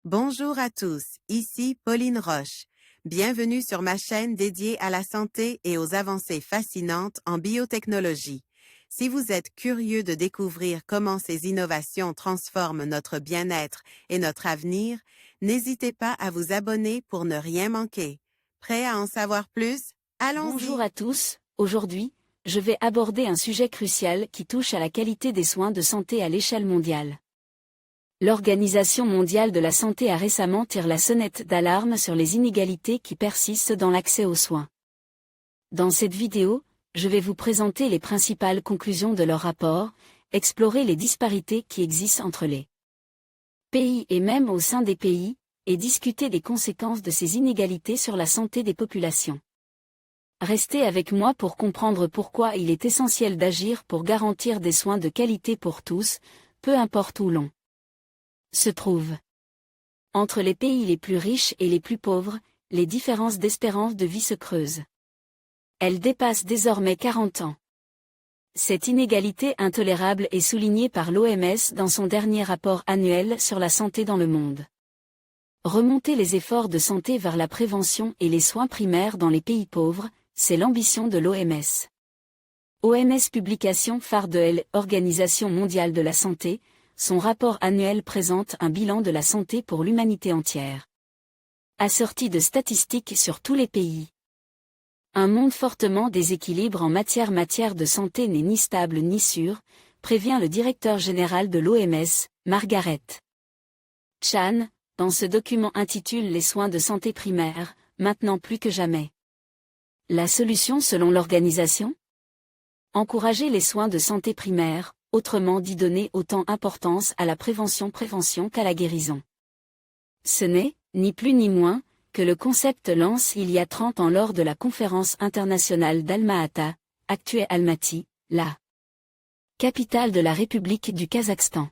Bonjour à tous, ici Pauline Roche. Bienvenue sur ma chaîne dédiée à la santé et aux avancées fascinantes en biotechnologie. Si vous êtes curieux de découvrir comment ces innovations transforment notre bien-être et notre avenir, n'hésitez pas à vous abonner pour ne rien manquer. Prêt à en savoir plus? Bonjour Allons-y! à tous, aujourd'hui, je vais aborder un sujet crucial qui touche à la qualité des soins de santé à l'échelle mondiale. L'Organisation mondiale de la santé a récemment tiré la sonnette d'alarme sur les inégalités qui persistent dans l'accès aux soins. Dans cette vidéo, je vais vous présenter les principales conclusions de leur rapport, explorer les disparités qui existent entre les pays et même au sein des pays, et discuter des conséquences de ces inégalités sur la santé des populations. Restez avec moi pour comprendre pourquoi il est essentiel d'agir pour garantir des soins de qualité pour tous, peu importe où l'on se trouve. Entre les pays les plus riches et les plus pauvres, les différences d'espérance de vie se creusent. Elles dépassent désormais 40 ans. Cette inégalité intolérable est soulignée par l'OMS dans son dernier rapport annuel sur la santé dans le monde. Remonter les efforts de santé vers la prévention et les soins primaires dans les pays pauvres, c'est l'ambition de l'OMS. OMS publication phare de l'Organisation mondiale de la santé, son rapport annuel présente un bilan de la santé pour l'humanité entière. Assorti de statistiques sur tous les pays. Un monde fortement déséquilibré en matière de santé n'est ni stable ni sûr, prévient le directeur général de l'OMS, Margaret Chan, dans ce document intitulé Les soins de santé primaire, maintenant plus que jamais. La solution selon l'organisation ? Encourager les soins de santé primaire, autrement dit donner autant d'importance à la prévention qu'à la guérison. Ce n'est, ni plus ni moins, que le concept lancé il y a 30 ans lors de la conférence internationale d'Alma-Ata, actuelle Almaty, la capitale de la République du Kazakhstan.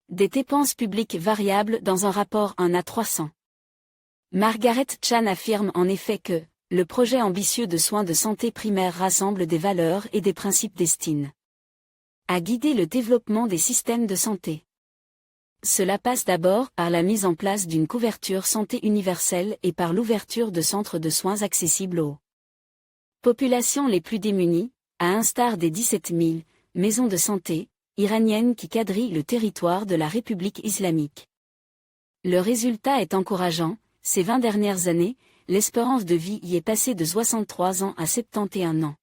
Des dépenses publiques variables dans un rapport 1:300. Margaret Chan affirme en effet que le projet ambitieux de soins de santé primaire rassemble des valeurs et des principes destinés à guider le développement des systèmes de santé. Cela passe d'abord par la mise en place d'une couverture santé universelle et par l'ouverture de centres de soins accessibles aux populations les plus démunies, à l'instar des 17 000 maisons de santé iraniennes qui quadrillent le territoire de la République islamique. Le résultat est encourageant, ces 20 dernières années, l'espérance de vie y est passée de 63 ans à 71 ans.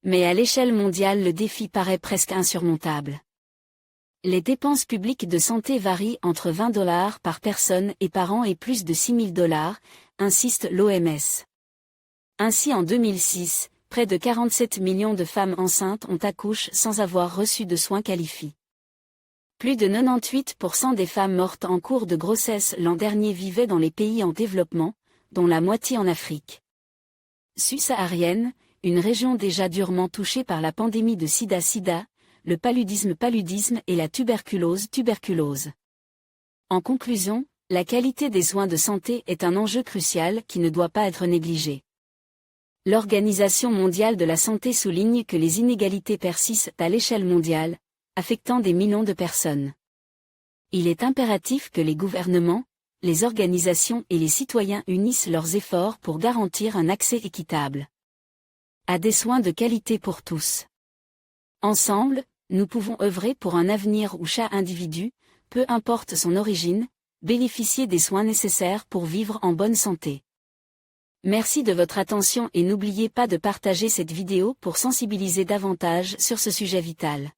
Mais à l'échelle mondiale le défi paraît presque insurmontable. Les dépenses publiques de santé varient entre $20 par personne et par an et plus de $6 000, insiste l'OMS. Ainsi en 2006, près de 47 millions de femmes enceintes ont accouché sans avoir reçu de soins qualifiés. Plus de 98% des femmes mortes en cours de grossesse l'an dernier vivaient dans les pays en développement, dont la moitié en Afrique subsaharienne, une région déjà durement touchée par la pandémie de sida, le paludisme et la tuberculose. En conclusion, la qualité des soins de santé est un enjeu crucial qui ne doit pas être négligé. L'Organisation mondiale de la santé souligne que les inégalités persistent à l'échelle mondiale, affectant des millions de personnes. Il est impératif que les gouvernements, les organisations et les citoyens unissent leurs efforts pour garantir un accès équitable à des soins de qualité pour tous. Ensemble, nous pouvons œuvrer pour un avenir où chaque individu, peu importe son origine, bénéficie des soins nécessaires pour vivre en bonne santé. Merci de votre attention et n'oubliez pas de partager cette vidéo pour sensibiliser davantage sur ce sujet vital.